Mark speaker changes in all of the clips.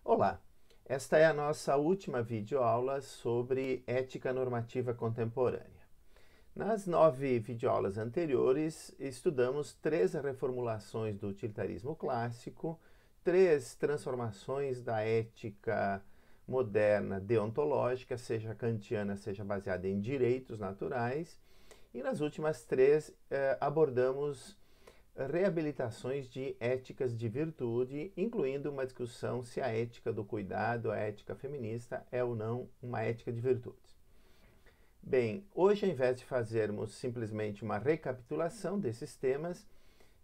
Speaker 1: Olá, esta é a nossa última videoaula sobre ética normativa contemporânea. Nas 9 videoaulas anteriores, estudamos 3 reformulações do utilitarismo clássico, 3 transformações da ética moderna deontológica, seja kantiana, seja baseada em direitos naturais, e nas últimas 3 abordamos reabilitações de éticas de virtude, incluindo uma discussão se a ética do cuidado, a ética feminista, é ou não uma ética de virtudes. Bem, hoje, ao invés de fazermos simplesmente uma recapitulação desses temas,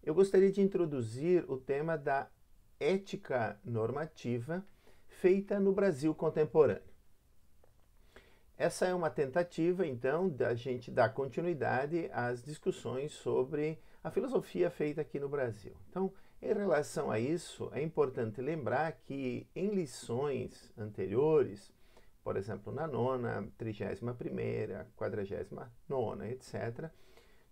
Speaker 1: eu gostaria de introduzir o tema da ética normativa feita no Brasil contemporâneo. Essa é uma tentativa, então, da gente dar continuidade às discussões sobre a filosofia feita aqui no Brasil. Então, em relação a isso, é importante lembrar que em lições anteriores, por exemplo, na nona, 31ª, 49ª, etc.,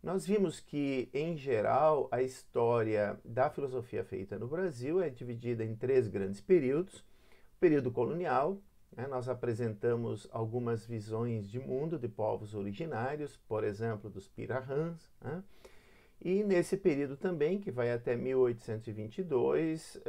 Speaker 1: nós vimos que, em geral, a história da filosofia feita no Brasil é dividida em 3 grandes períodos. O período colonial, nós apresentamos algumas visões de mundo de povos originários, por exemplo, dos Pirahãs, e nesse período também, que vai até 1822,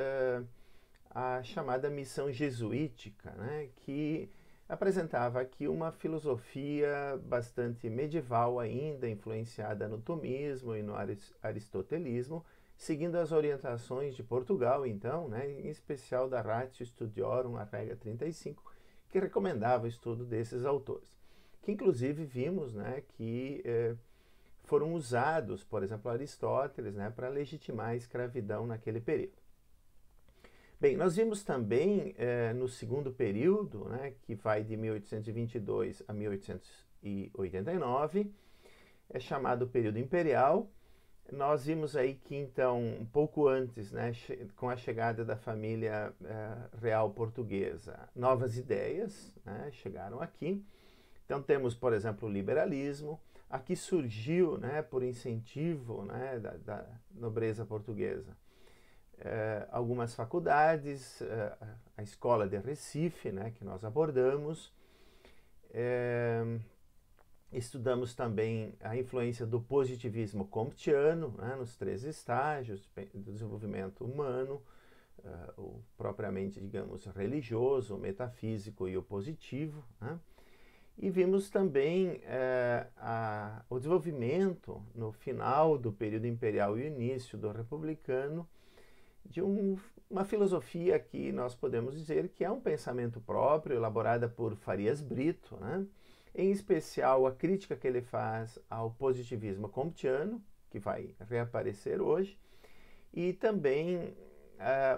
Speaker 1: a chamada missão jesuítica, que apresentava aqui uma filosofia bastante medieval ainda, influenciada no tomismo e no aristotelismo, seguindo as orientações de Portugal, então, em especial da Ratio Studiorum, a regra 35, que recomendava o estudo desses autores, que inclusive vimos que foram usados, por exemplo, Aristóteles, para legitimar a escravidão naquele período. Bem, nós vimos também no segundo período, que vai de 1822 a 1889, é chamado período imperial. Nós vimos aí que, então, um pouco antes, com a chegada da família real portuguesa, novas ideias chegaram aqui. Então, temos, por exemplo, o liberalismo. Aqui surgiu, por incentivo da nobreza portuguesa, algumas faculdades, a Escola de Recife, que nós abordamos. Estudamos também a influência do positivismo comtiano nos 3 estágios do desenvolvimento humano, o propriamente, digamos, religioso, o metafísico e o positivo. E vimos também o desenvolvimento, no final do período imperial e início do republicano, de uma filosofia que nós podemos dizer que é um pensamento próprio, elaborada por Farias Brito, em especial a crítica que ele faz ao positivismo comtiano, que vai reaparecer hoje, e também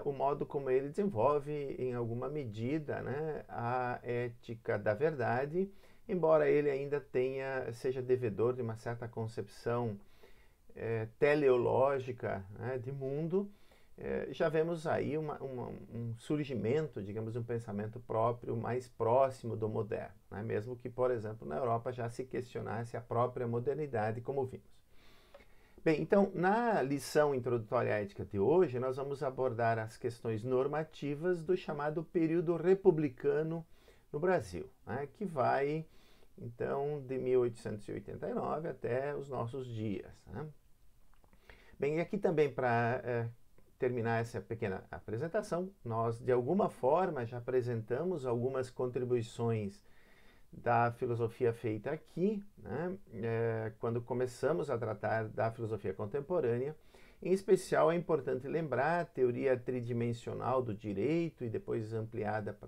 Speaker 1: o modo como ele desenvolve, em alguma medida, a ética da verdade, embora ele ainda seja devedor de uma certa concepção teleológica de mundo. Já vemos aí um surgimento, digamos, de um pensamento próprio mais próximo do moderno, mesmo que, por exemplo, na Europa já se questionasse a própria modernidade, como vimos. Bem, então, na lição introdutória à ética de hoje, nós vamos abordar as questões normativas do chamado período republicano no Brasil, que vai, então, de 1889 até os nossos dias. Bem, e aqui também, para terminar essa pequena apresentação, nós de alguma forma já apresentamos algumas contribuições da filosofia feita aqui, quando começamos a tratar da filosofia contemporânea. Em especial, é importante lembrar a teoria tridimensional do direito e depois ampliada para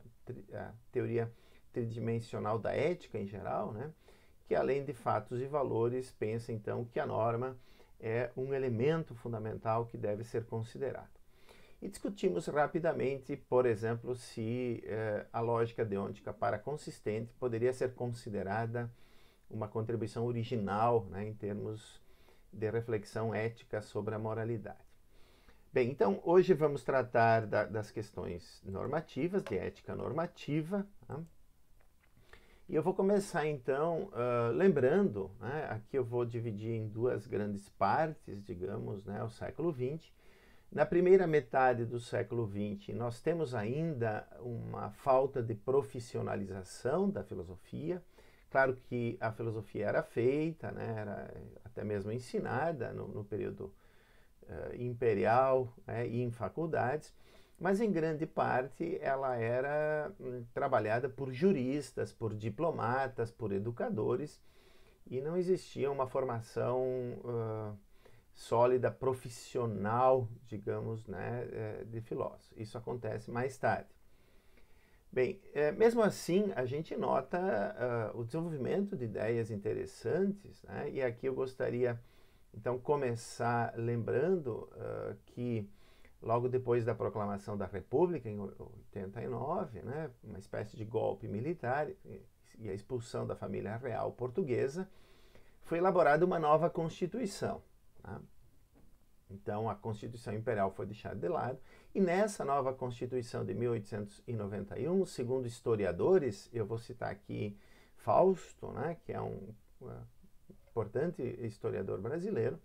Speaker 1: a teoria tridimensional da ética em geral, que além de fatos e valores, pensa então que a norma é um elemento fundamental que deve ser considerado. E discutimos rapidamente, por exemplo, se a lógica deôntica paraconsistente poderia ser considerada uma contribuição original em termos de reflexão ética sobre a moralidade. Bem, então hoje vamos tratar das questões normativas, de ética normativa. E eu vou começar então lembrando, aqui eu vou dividir em 2 grandes partes, digamos, o século XX. Na primeira metade do século XX, nós temos ainda uma falta de profissionalização da filosofia. Claro que a filosofia era feita, né, era até mesmo ensinada no período imperial, né, e em faculdades, mas em grande parte ela era trabalhada por juristas, por diplomatas, por educadores, e não existia uma formação sólida, profissional, digamos, né, de filósofo. Isso acontece mais tarde. Bem, mesmo assim, a gente nota o desenvolvimento de ideias interessantes, né, e aqui eu gostaria, então, começar lembrando que logo depois da proclamação da República, em 89, né, uma espécie de golpe militar e a expulsão da família real portuguesa, foi elaborada uma nova Constituição. Tá? Então, a Constituição Imperial foi deixada de lado, e nessa nova Constituição de 1891, segundo historiadores, eu vou citar aqui Fausto, né, que é um importante historiador brasileiro,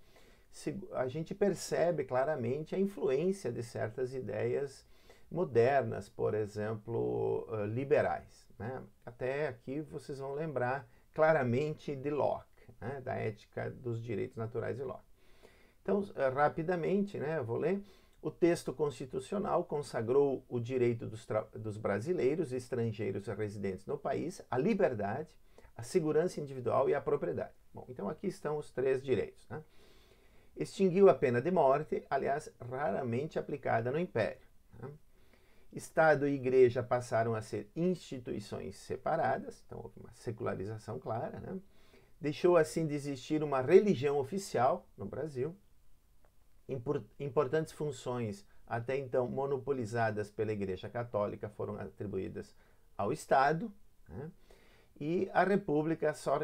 Speaker 1: a gente percebe claramente a influência de certas ideias modernas, por exemplo, liberais. Né? Até aqui vocês vão lembrar claramente de Locke, né? Da Ética dos Direitos Naturais de Locke. Então, rapidamente, né, eu vou ler. O texto constitucional consagrou o direito dos brasileiros e estrangeiros residentes no país à liberdade, à segurança individual e à propriedade. Bom, então aqui estão os três direitos. Né? Extinguiu a pena de morte, aliás, raramente aplicada no Império. Né? Estado e Igreja passaram a ser instituições separadas, então houve uma secularização clara. Né? Deixou assim de existir uma religião oficial no Brasil. Importantes funções, até então monopolizadas pela Igreja Católica, foram atribuídas ao Estado. Né? E a República só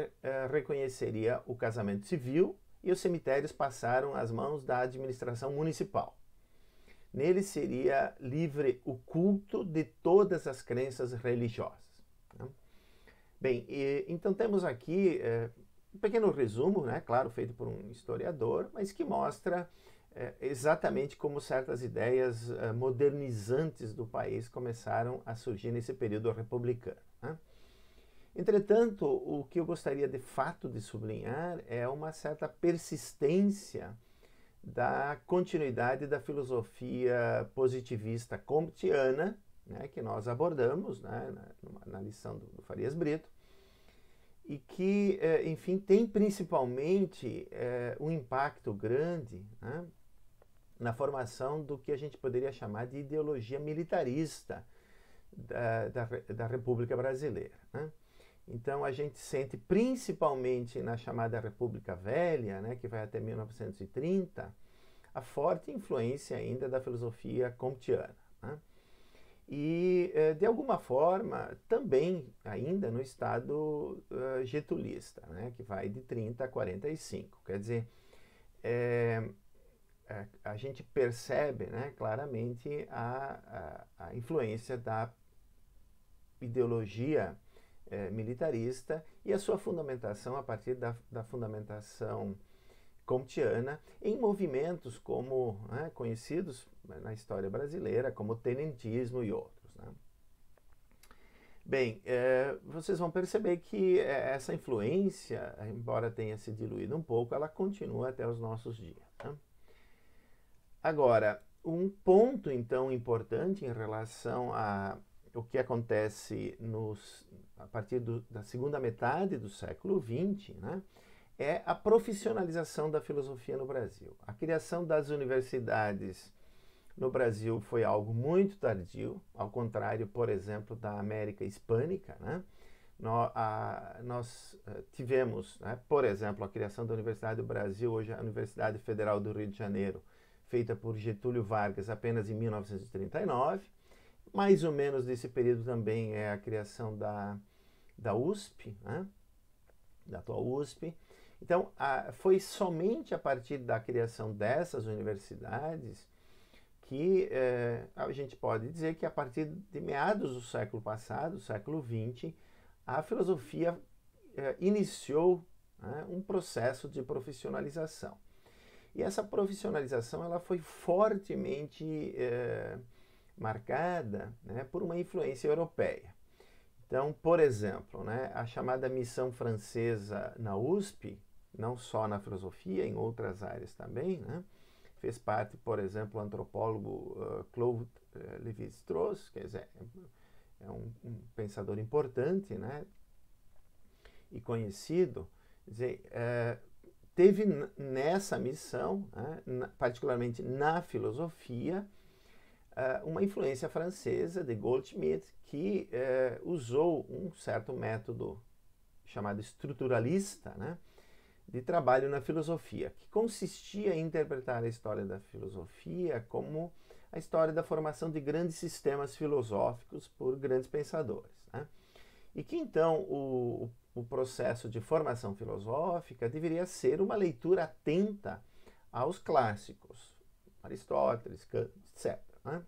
Speaker 1: reconheceria o casamento civil, e os cemitérios passaram às mãos da administração municipal. Nele seria livre o culto de todas as crenças religiosas. Né? Bem, então temos aqui um pequeno resumo, né, claro, feito por um historiador, mas que mostra exatamente como certas ideias modernizantes do país começaram a surgir nesse período republicano. Né? Entretanto, o que eu gostaria de fato de sublinhar é uma certa persistência da continuidade da filosofia positivista comtiana, né, que nós abordamos, né, na lição do Farias Brito, e que, enfim, tem principalmente um impacto grande, né, na formação do que a gente poderia chamar de ideologia militarista da República Brasileira. Né? Então, a gente sente principalmente na chamada República Velha, né, que vai até 1930, a forte influência ainda da filosofia comtiana. Né? E, de alguma forma, também ainda no Estado getulista, né, que vai de 30 a 45. Quer dizer, a gente percebe, né, claramente a influência da ideologia militarista e a sua fundamentação a partir da fundamentação comtiana em movimentos como, né, conhecidos na história brasileira como o tenentismo e outros. Né? Bem, vocês vão perceber que essa influência, embora tenha se diluído um pouco, ela continua até os nossos dias. Né? Agora, um ponto então importante em relação a o que acontece a partir da segunda metade do século XX, né, é a profissionalização da filosofia no Brasil. A criação das universidades no Brasil foi algo muito tardio, ao contrário, por exemplo, da América Hispânica. Né? Nós tivemos, né, por exemplo, a criação da Universidade do Brasil, hoje a Universidade Federal do Rio de Janeiro, feita por Getúlio Vargas apenas em 1939. Mais ou menos desse período também é a criação da USP, né? Da atual USP. Então, foi somente a partir da criação dessas universidades que a gente pode dizer que a partir de meados do século passado, século XX, a filosofia iniciou, né, um processo de profissionalização. E essa profissionalização ela foi fortemente marcada, né, por uma influência europeia. Então, por exemplo, né, a chamada missão francesa na USP, não só na filosofia, em outras áreas também, né, fez parte, por exemplo, o antropólogo Claude Lévi-Strauss, quer dizer, é um pensador importante, né, e conhecido, quer dizer, teve nessa missão, né, particularmente na filosofia, uma influência francesa de Goldschmidt, que usou um certo método chamado estruturalista, né, de trabalho na filosofia, que consistia em interpretar a história da filosofia como a história da formação de grandes sistemas filosóficos por grandes pensadores, né? E que então o processo de formação filosófica deveria ser uma leitura atenta aos clássicos, Aristóteles, Kant, etc., né?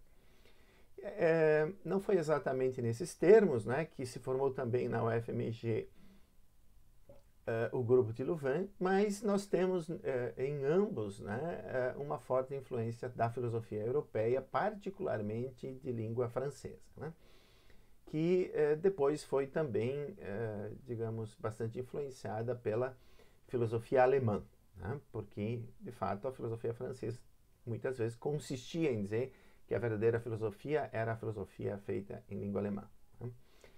Speaker 1: Não foi exatamente nesses termos, né, que se formou também na UFMG o grupo de Louvain, mas nós temos em ambos, né, uma forte influência da filosofia europeia, particularmente de língua francesa, né, que depois foi também, digamos, bastante influenciada pela filosofia alemã, né, porque, de fato, a filosofia francesa muitas vezes consistia em dizer que a verdadeira filosofia era a filosofia feita em língua alemã, né.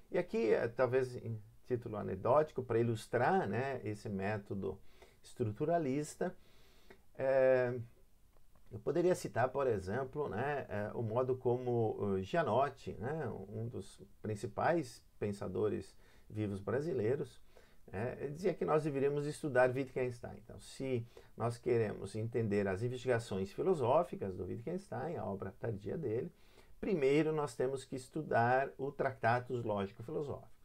Speaker 1: E aqui, talvez em título anedótico, para ilustrar, né, esse método estruturalista, eu poderia citar, por exemplo, né, o modo como Gianotti, né, um dos principais pensadores vivos brasileiros, dizia que nós deveríamos estudar Wittgenstein. Então, se nós queremos entender as investigações filosóficas do Wittgenstein, a obra tardia dele, primeiro nós temos que estudar o Tratatus Lógico-Filosóficos.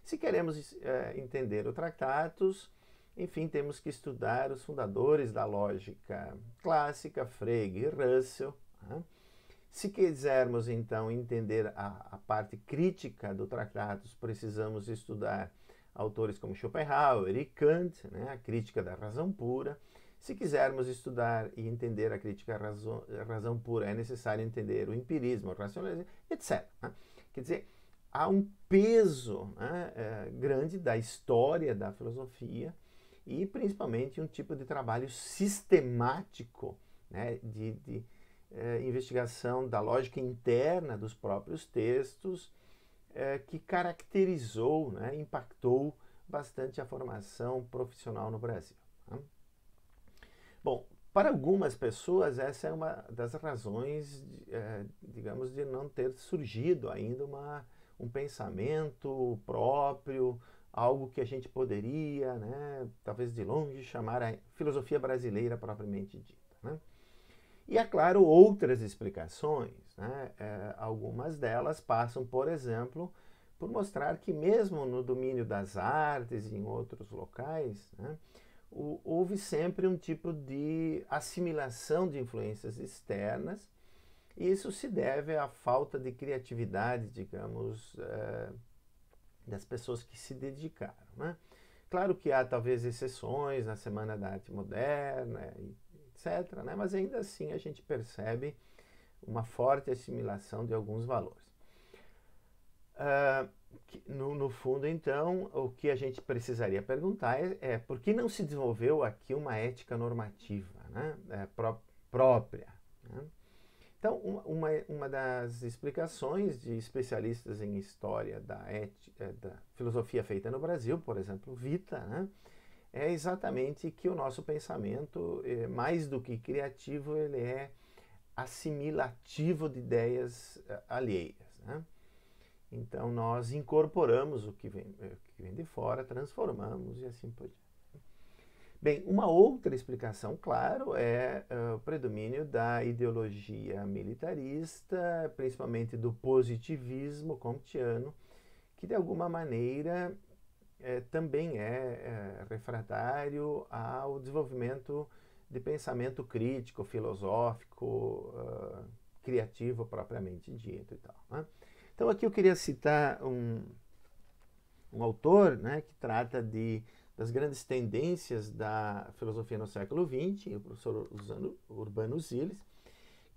Speaker 1: Se queremos entender o Tratatus, enfim, temos que estudar os fundadores da lógica clássica, Frege e Russell, né? Se quisermos, então, entender a parte crítica do Tratatus, precisamos estudar autores como Schopenhauer e Kant, né? A crítica da razão pura. Se quisermos estudar e entender a crítica à razão pura, é necessário entender o empirismo, o racionalismo, etc., né? Quer dizer, há um peso, né, grande da história da filosofia e principalmente um tipo de trabalho sistemático, né, de investigação da lógica interna dos próprios textos, que caracterizou, né, impactou bastante a formação profissional no Brasil, né? Bom, para algumas pessoas essa é uma das razões, digamos, de não ter surgido ainda um pensamento próprio, algo que a gente poderia, né, talvez de longe, chamar a filosofia brasileira propriamente dita, né? E, é claro, outras explicações, né? Algumas delas passam, por exemplo, por mostrar que mesmo no domínio das artes e em outros locais, né, houve sempre um tipo de assimilação de influências externas, e isso se deve à falta de criatividade, digamos, das pessoas que se dedicaram, né? Claro que há talvez exceções na Semana da Arte Moderna, etc., né? Mas ainda assim a gente percebe uma forte assimilação de alguns valores. No fundo, então, o que a gente precisaria perguntar é por que não se desenvolveu aqui uma ética normativa, né, própria, né? Então, uma das explicações de especialistas em história da filosofia feita no Brasil, por exemplo, Vita, né, é exatamente que o nosso pensamento, mais do que criativo, ele é assimilativo de ideias alheias, né? Então, nós incorporamos o que vem de fora, transformamos e assim por diante. Bem, uma outra explicação, claro, é o predomínio da ideologia militarista, principalmente do positivismo kantiano, que de alguma maneira também é refratário ao desenvolvimento de pensamento crítico, filosófico, criativo propriamente dito e tal, né? Então aqui eu queria citar um autor, né, que trata de das grandes tendências da filosofia no século XX, o professor Urbano Ziles,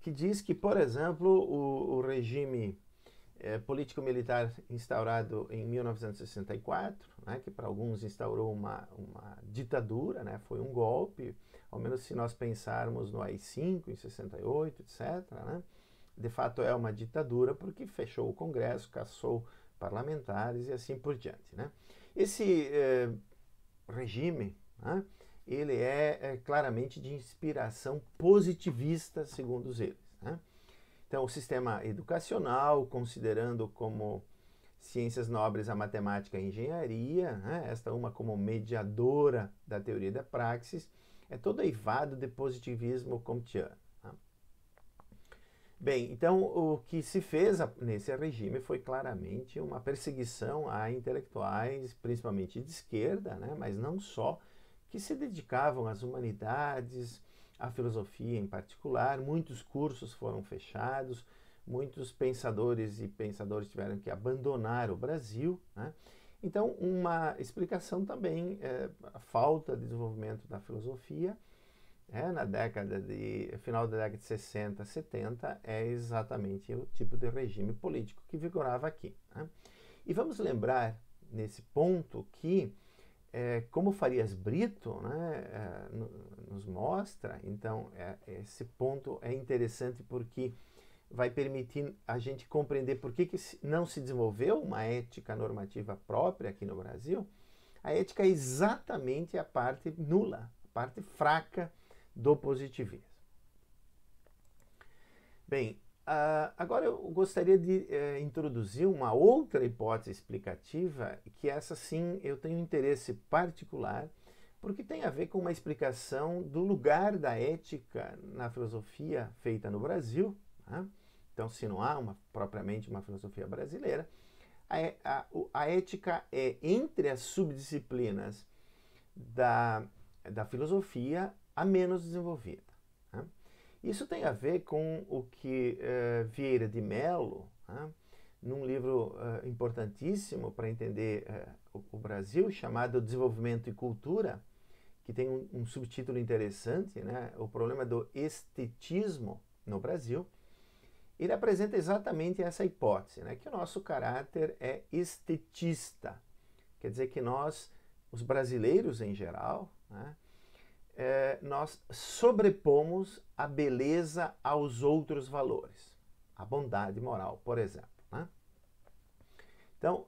Speaker 1: que diz que, por exemplo, o regime político-militar instaurado em 1964, né, que para alguns instaurou uma ditadura, né, foi um golpe, ao menos se nós pensarmos no AI-5 em 68, etc., né, de fato é uma ditadura porque fechou o Congresso, caçou parlamentares e assim por diante. Né. Esse regime, né, ele é claramente de inspiração positivista, segundo eles. Né. Então, o sistema educacional, considerando como ciências nobres a matemática e a engenharia, né, esta uma como mediadora da teoria da praxis, é todo eivado de positivismo comtiano. Né. Bem, então o que se fez nesse regime foi claramente uma perseguição a intelectuais, principalmente de esquerda, né, mas não só, que se dedicavam às humanidades, à filosofia em particular. Muitos cursos foram fechados, muitos pensadores e pensadoras tiveram que abandonar o Brasil. Né? Então, uma explicação também é a falta de desenvolvimento da filosofia na final da década de 60, 70, é exatamente o tipo de regime político que vigorava aqui. Né? E vamos lembrar, nesse ponto, que como Farias Brito, né, nos mostra, então esse ponto é interessante porque vai permitir a gente compreender por que não se desenvolveu uma ética normativa própria aqui no Brasil. A ética é exatamente a parte nula, a parte fraca do positivismo. Bem, agora eu gostaria de introduzir uma outra hipótese explicativa, que essa sim eu tenho interesse particular, porque tem a ver com uma explicação do lugar da ética na filosofia feita no Brasil. Né? Então, se não há propriamente uma filosofia brasileira, a ética é entre as subdisciplinas da filosofia a menos desenvolvida. Né? Isso tem a ver com o que Vieira de Mello, né, num livro importantíssimo para entender o Brasil, chamado Desenvolvimento e Cultura, que tem um subtítulo interessante, né, o problema do estetismo no Brasil. Ele apresenta exatamente essa hipótese, né, que o nosso caráter é estetista. Quer dizer que nós, os brasileiros em geral, né, nós sobrepomos a beleza aos outros valores, a bondade moral, por exemplo. Né? Então,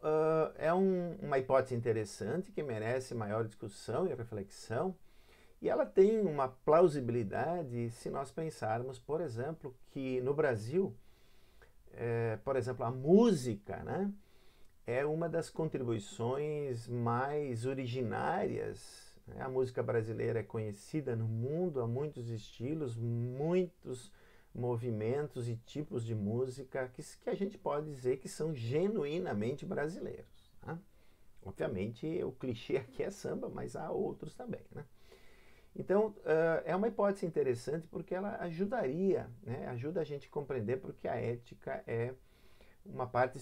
Speaker 1: é uma hipótese interessante que merece maior discussão e reflexão, e ela tem uma plausibilidade se nós pensarmos, por exemplo, que no Brasil, por exemplo, a música, né, é uma das contribuições mais originárias. A música brasileira é conhecida no mundo, há muitos estilos, muitos movimentos e tipos de música que a gente pode dizer que são genuinamente brasileiros. Né? Obviamente, o clichê aqui é samba, mas há outros também. Né? Então, é uma hipótese interessante porque ela ajudaria, né? Ajuda a gente a compreender porque a ética é uma parte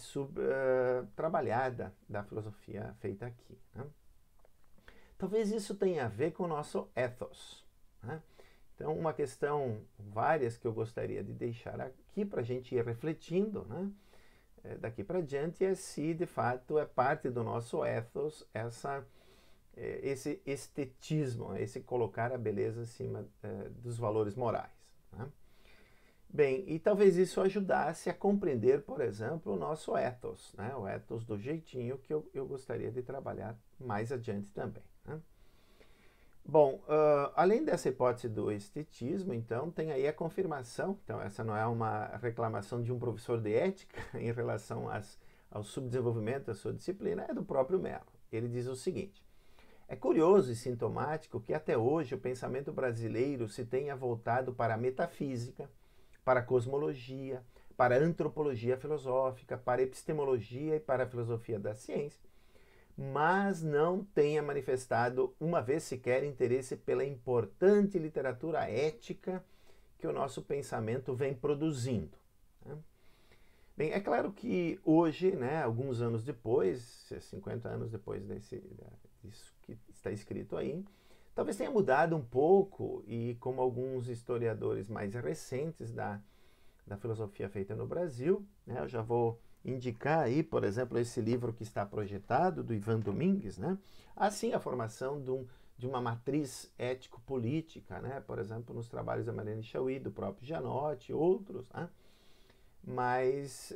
Speaker 1: trabalhada da filosofia feita aqui. Né? Talvez isso tenha a ver com o nosso ethos. Né? Então, uma questão, várias que eu gostaria de deixar aqui para a gente ir refletindo, né? Daqui para diante, é se de fato é parte do nosso ethos esse estetismo, esse colocar a beleza acima dos valores morais. Né? Bem, e talvez isso ajudasse a compreender, por exemplo, o nosso ethos, né? O ethos do jeitinho que eu gostaria de trabalhar mais adiante também. Né? Bom, além dessa hipótese do estetismo, então, tem aí a confirmação. Então, essa não é uma reclamação de um professor de ética em relação ao subdesenvolvimento da sua disciplina, é do próprio Mello. Ele diz o seguinte: é curioso e sintomático que até hoje o pensamento brasileiro se tenha voltado para a metafísica, para a cosmologia, para a antropologia filosófica, para a epistemologia e para a filosofia da ciência, mas não tenha manifestado uma vez sequer interesse pela importante literatura ética que o nosso pensamento vem produzindo. Né? Bem, é claro que hoje, né, alguns anos depois, 50 anos depois disso que está escrito aí, talvez tenha mudado um pouco e como alguns historiadores mais recentes da filosofia feita no Brasil, né, eu já vou indicar aí, por exemplo, esse livro que está projetado, do Ivan Domingues, né, assim a formação de uma matriz ético-política, né, por exemplo, nos trabalhos da Mariana Chauí, do próprio Gianotti, outros, né, mas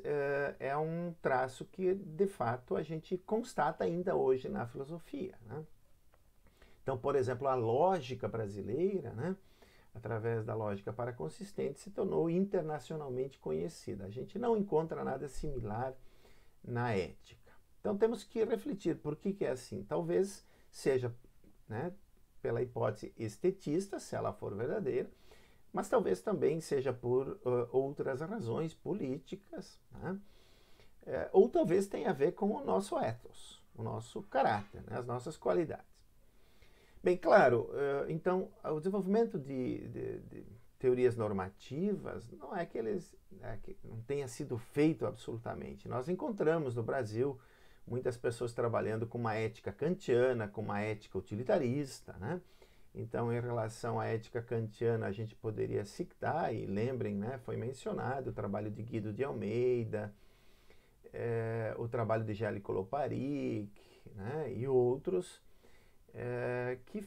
Speaker 1: é um traço que, de fato, a gente constata ainda hoje na filosofia. Né? Então, por exemplo, a lógica brasileira, né, através da lógica paraconsistente, se tornou internacionalmente conhecida. A gente não encontra nada similar na ética. Então, temos que refletir por que é assim. Talvez seja, né, pela hipótese estetista, se ela for verdadeira, mas talvez também seja por outras razões políticas, né? Ou talvez tenha a ver com o nosso ethos, o nosso caráter, né? As nossas qualidades. Bem, claro, então, o desenvolvimento de teorias normativas não é que que não tenha sido feito absolutamente. Nós encontramos no Brasil muitas pessoas trabalhando com uma ética kantiana, com uma ética utilitarista, né? Então, em relação à ética kantiana, a gente poderia citar, e lembrem, né, foi mencionado o trabalho de Guido de Almeida, o trabalho de Gélico Loparic, né, e outros que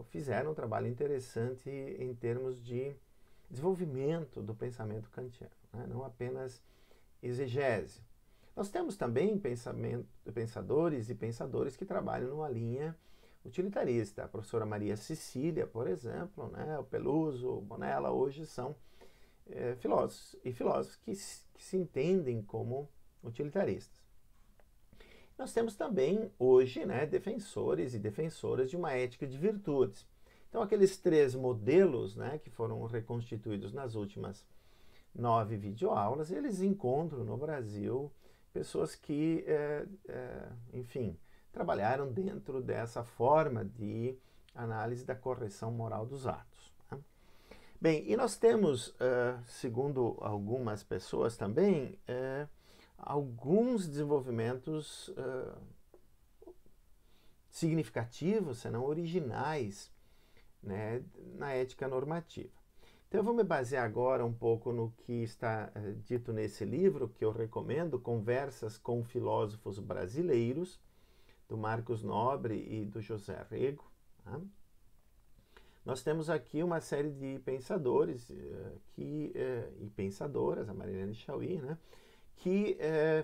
Speaker 1: fizeram um trabalho interessante em termos de desenvolvimento do pensamento kantiano, né, não apenas exegese. Nós temos também pensadores e pensadores que trabalham numa linha utilitarista. A professora Maria Cecília, por exemplo, né, o Peluso, o Bonella, hoje são filósofos e filósofos que se entendem como utilitaristas. Nós temos também hoje, né, defensores e defensoras de uma ética de virtudes. Então, aqueles 3 modelos, né, que foram reconstituídos nas últimas 9 videoaulas, eles encontram no Brasil pessoas que, enfim, trabalharam dentro dessa forma de análise da correção moral dos atos. Né? Bem, e nós temos, segundo algumas pessoas também, alguns desenvolvimentos significativos, se não originais, né, na ética normativa. Então eu vou me basear agora um pouco no que está dito nesse livro, que eu recomendo, Conversas com Filósofos Brasileiros, do Marcos Nobre e do José Rego. Tá? Nós temos aqui uma série de pensadores e pensadoras, a Mariana Chauí, né, que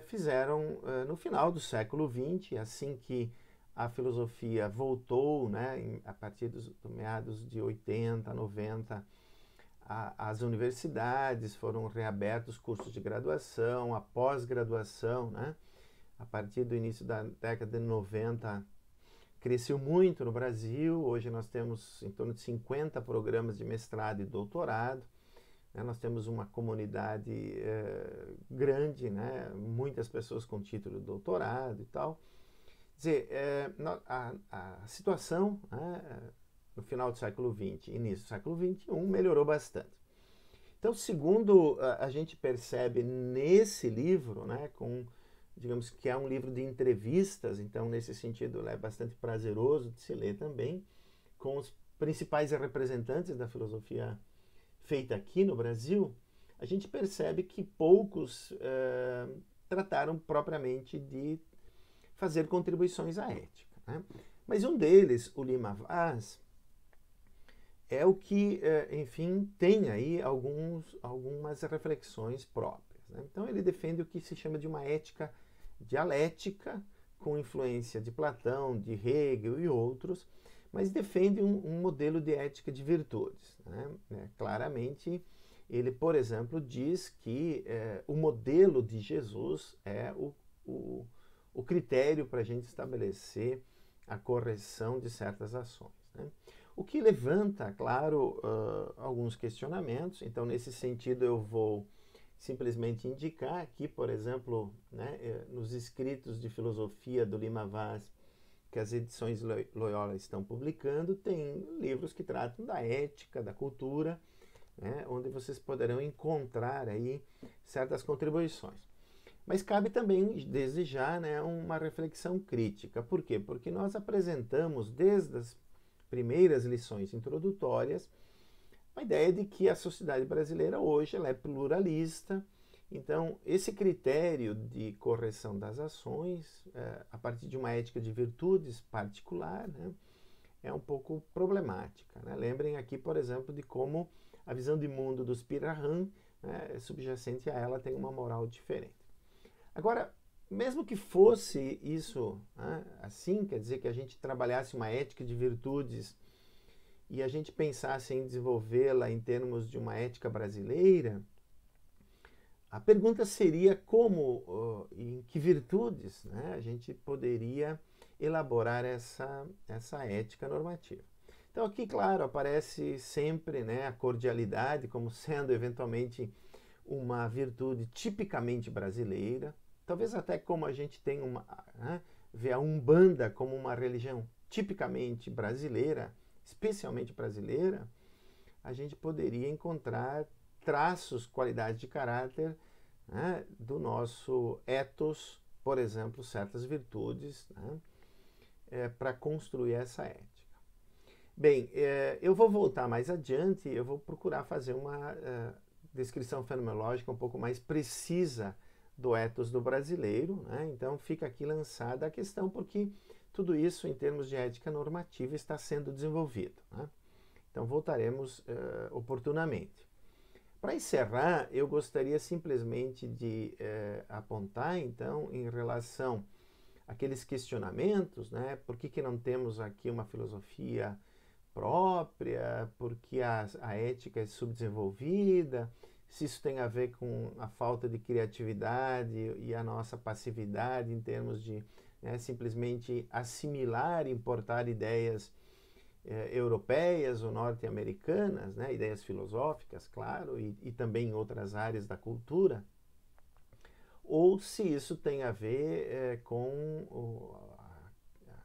Speaker 1: fizeram no final do século XX, assim que a filosofia voltou, né, a partir dos meados de 80, 90, as universidades, foram reabertos cursos de graduação, a pós-graduação, né? A partir do início da década de 90, cresceu muito no Brasil. Hoje nós temos em torno de 50 programas de mestrado e doutorado. Né? Nós temos uma comunidade grande, né? Muitas pessoas com título de doutorado e tal. Quer dizer, a situação, né, no final do século XX, início do século XXI, melhorou bastante. Então, segundo a gente percebe nesse livro, né, digamos que é um livro de entrevistas, então nesse sentido é bastante prazeroso de se ler também, com os principais representantes da filosofia feita aqui no Brasil, a gente percebe que poucos trataram propriamente de fazer contribuições à ética. Né? Mas um deles, o Lima Vaz, é o que, enfim, tem aí algumas reflexões próprias. Né? Então ele defende o que se chama de uma ética dialética, com influência de Platão, de Hegel e outros, mas defende um modelo de ética de virtudes. Né? Claramente, ele, por exemplo, diz que o modelo de Jesus é o critério para a gente estabelecer a correção de certas ações. Né? O que levanta, claro, alguns questionamentos. Então, nesse sentido, eu vou simplesmente indicar aqui, por exemplo, né, nos escritos de filosofia do Lima Vaz, que as edições Loyola estão publicando, tem livros que tratam da ética, da cultura, né, onde vocês poderão encontrar aí certas contribuições. Mas cabe também, desde já, né, uma reflexão crítica. Por quê? Porque nós apresentamos, desde as primeiras lições introdutórias, a ideia de que a sociedade brasileira hoje ela é pluralista. Então, esse critério de correção das ações, a partir de uma ética de virtudes particular, né, é um pouco problemática. Né? Lembrem aqui, por exemplo, de como a visão de mundo dos Pirahã, né, subjacente a ela, tem uma moral diferente. Agora, mesmo que fosse isso, né, assim, quer dizer que a gente trabalhasse uma ética de virtudes e a gente pensasse em desenvolvê-la em termos de uma ética brasileira, a pergunta seria como, em que virtudes, né, a gente poderia elaborar essa ética normativa. Então aqui, claro, aparece sempre, né, a cordialidade como sendo eventualmente uma virtude tipicamente brasileira, talvez até como a gente tem vê a Umbanda como uma religião tipicamente brasileira, especialmente brasileira, a gente poderia encontrar traços, qualidades de caráter, né, do nosso ethos, por exemplo, certas virtudes, né, para construir essa ética. Bem, eu vou voltar mais adiante, eu vou procurar fazer uma descrição fenomenológica um pouco mais precisa do ethos do brasileiro, né? Então fica aqui lançada a questão, porque tudo isso, em termos de ética normativa, está sendo desenvolvido, né? Então voltaremos oportunamente. Para encerrar, eu gostaria simplesmente de apontar, então, em relação àqueles questionamentos, né? Por que não temos aqui uma filosofia própria? Por que a ética é subdesenvolvida? Se isso tem a ver com a falta de criatividade e a nossa passividade em termos de simplesmente assimilar e importar ideias europeias ou norte-americanas, né, ideias filosóficas, claro, e também em outras áreas da cultura, ou se isso tem a ver com a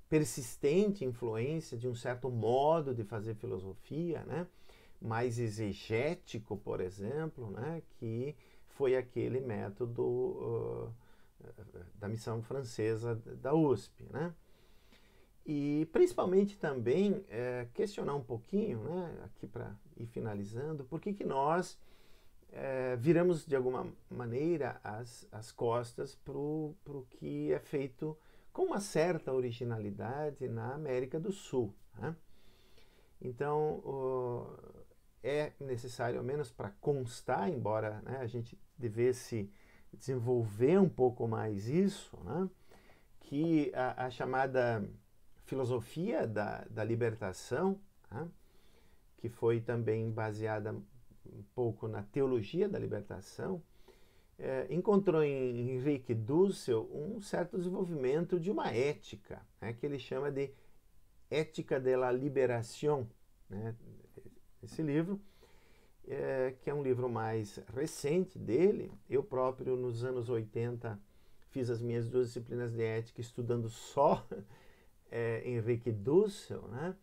Speaker 1: persistente influência de um certo modo de fazer filosofia, né, mais exegético, por exemplo, né, que foi aquele método da missão francesa da USP, né? E principalmente também questionar um pouquinho, né, aqui para ir finalizando, por que nós viramos de alguma maneira as costas para o que é feito com uma certa originalidade na América do Sul, né? Então, é necessário, ao menos para constar, embora, né, a gente devesse desenvolver um pouco mais isso, né, que a chamada filosofia da libertação, né, que foi também baseada um pouco na teologia da libertação, encontrou em Henrique Dussel um certo desenvolvimento de uma ética, né, que ele chama de Ética de la Liberación, né, esse livro, que é um livro mais recente dele. Eu próprio, nos anos 80, fiz as minhas 2 disciplinas de ética estudando só Henrique Dussel, né?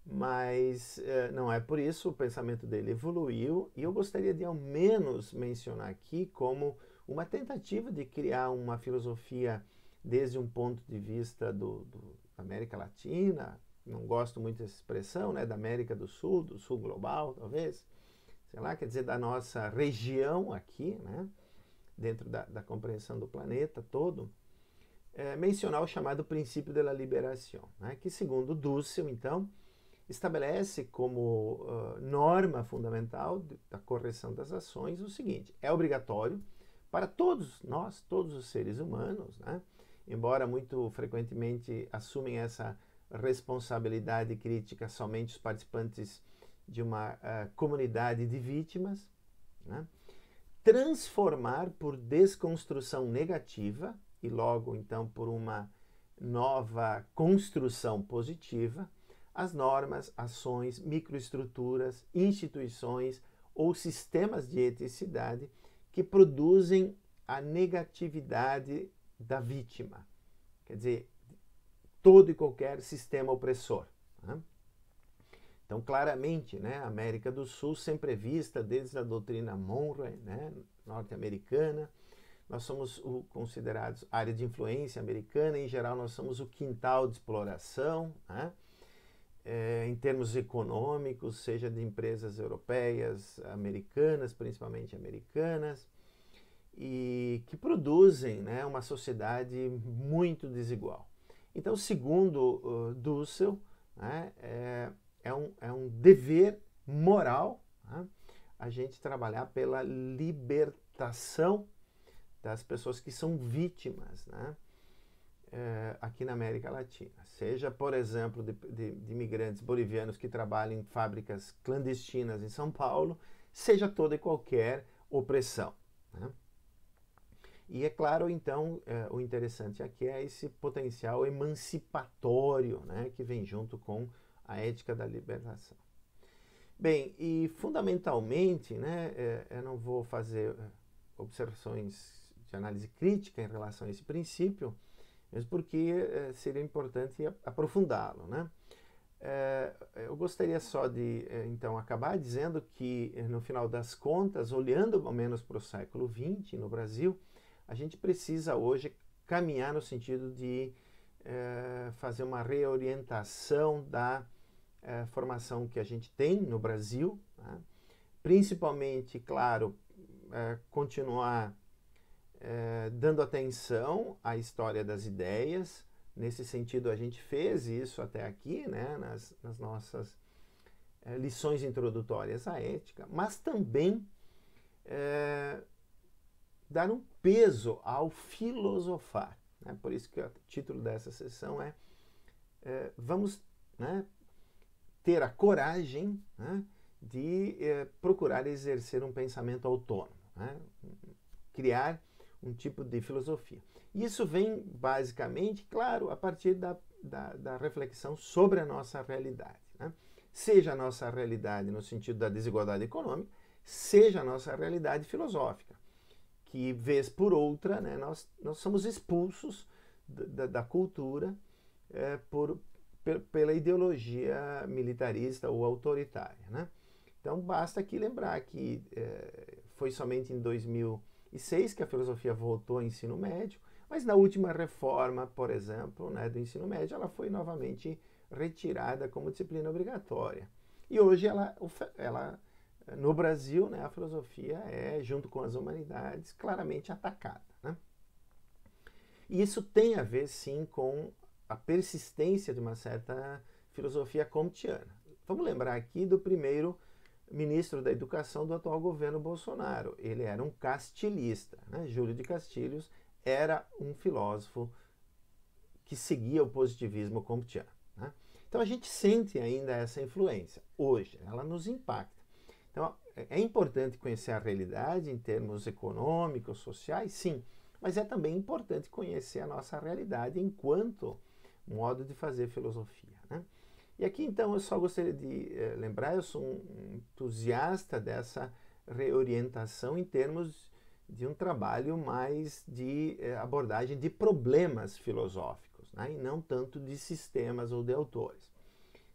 Speaker 1: Mas não é por isso, o pensamento dele evoluiu, e eu gostaria de ao menos mencionar aqui como uma tentativa de criar uma filosofia desde um ponto de vista da América Latina, não gosto muito dessa expressão, né, da América do Sul global, talvez, sei lá, quer dizer, da nossa região aqui, né, dentro da compreensão do planeta todo, mencionar o chamado princípio da liberação, né, que, segundo Dussel, então, estabelece como norma fundamental da correção das ações o seguinte: é obrigatório para todos nós, todos os seres humanos, né, embora muito frequentemente assumem essa responsabilidade crítica somente os participantes de uma comunidade de vítimas, né, transformar por desconstrução negativa e logo então por uma nova construção positiva as normas, ações, microestruturas, instituições ou sistemas de eticidade que produzem a negatividade da vítima. Quer dizer, todo e qualquer sistema opressor, né? Então, claramente, né, a América do Sul sempre é vista desde a doutrina Monroe, né, norte-americana. Nós somos considerados área de influência americana, em geral nós somos o quintal de exploração, né? Em termos econômicos, seja de empresas europeias, americanas, principalmente americanas, e que produzem, né, uma sociedade muito desigual. Então, segundo Dussel, né, é um dever moral, né, a gente trabalhar pela libertação das pessoas que são vítimas, né, aqui na América Latina. Seja, por exemplo, de imigrantes bolivianos que trabalham em fábricas clandestinas em São Paulo, seja toda e qualquer opressão, né? E é claro, então, o interessante aqui é esse potencial emancipatório, né, que vem junto com a ética da libertação. Bem, e fundamentalmente, né, eu não vou fazer observações de análise crítica em relação a esse princípio, mesmo porque seria importante aprofundá-lo, né? Eu gostaria só de, então, acabar dizendo que, no final das contas, olhando ao menos para o século XX no Brasil, a gente precisa hoje caminhar no sentido de fazer uma reorientação da formação que a gente tem no Brasil, né? Principalmente, claro, continuar dando atenção à história das ideias. Nesse sentido, a gente fez isso até aqui, né, nas nossas lições introdutórias à ética, mas também dar um peso ao filosofar, né? Por isso que o título dessa sessão vamos, né, ter a coragem, né, de procurar exercer um pensamento autônomo, né? Criar um tipo de filosofia. Isso vem basicamente, claro, a partir da reflexão sobre a nossa realidade, né? Seja a nossa realidade no sentido da desigualdade econômica, seja a nossa realidade filosófica, que vez por outra, né, nós somos expulsos da cultura pela ideologia militarista ou autoritária, né? Então basta aqui lembrar que foi somente em 2006 que a filosofia voltou ao ensino médio, mas na última reforma, por exemplo, né, do ensino médio, ela foi novamente retirada como disciplina obrigatória. E hoje ela no Brasil, né, a filosofia junto com as humanidades, claramente atacada, né? E isso tem a ver, sim, com a persistência de uma certa filosofia comtiana. Vamos lembrar aqui do primeiro ministro da Educação do atual governo Bolsonaro. Ele era um castilhista, né? Júlio de Castilhos era um filósofo que seguia o positivismo comtiano, né? Então a gente sente ainda essa influência. Hoje, ela nos impacta. Então, é importante conhecer a realidade em termos econômicos, sociais, sim, mas é também importante conhecer a nossa realidade enquanto modo de fazer filosofia, né? E aqui, então, eu só gostaria de lembrar, eu sou um entusiasta dessa reorientação em termos de um trabalho mais de abordagem de problemas filosóficos, né? E não tanto de sistemas ou de autores.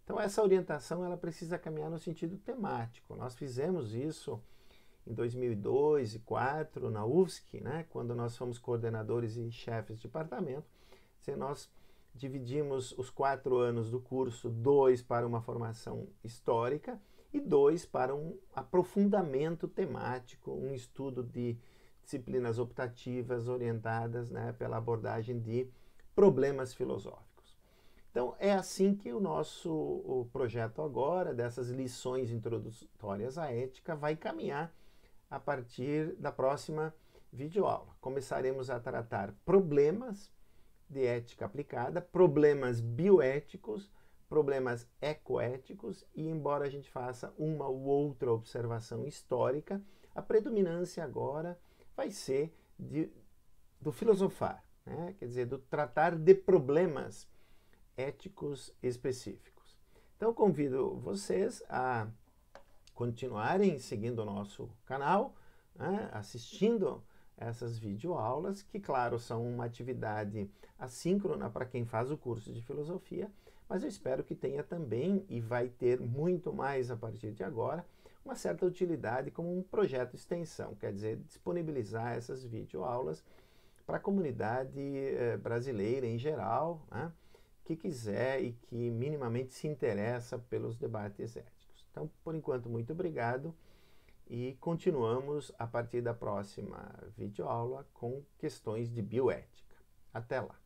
Speaker 1: Então, essa orientação ela precisa caminhar no sentido temático. Nós fizemos isso em 2002 e 2004 na UFSC, né, quando nós fomos coordenadores e chefes de departamento. Nós dividimos os 4 anos do curso, 2 para uma formação histórica e 2 para um aprofundamento temático, um estudo de disciplinas optativas orientadas, né, pela abordagem de problemas filosóficos. Então, é assim que o projeto agora, dessas lições introdutórias à ética, vai caminhar a partir da próxima videoaula. Começaremos a tratar problemas de ética aplicada, problemas bioéticos, problemas ecoéticos, e embora a gente faça uma ou outra observação histórica, a predominância agora vai ser do filosofar, né? Quer dizer, do tratar de problemas éticos específicos. Então, convido vocês a continuarem seguindo o nosso canal, né, assistindo essas videoaulas, que, claro, são uma atividade assíncrona para quem faz o curso de filosofia, mas eu espero que tenha também, e vai ter muito mais a partir de agora, uma certa utilidade como um projeto de extensão, quer dizer, disponibilizar essas videoaulas para a comunidade brasileira em geral, né, que quiser e que minimamente se interessa pelos debates éticos. Então, por enquanto, muito obrigado e continuamos a partir da próxima videoaula com questões de bioética. Até lá!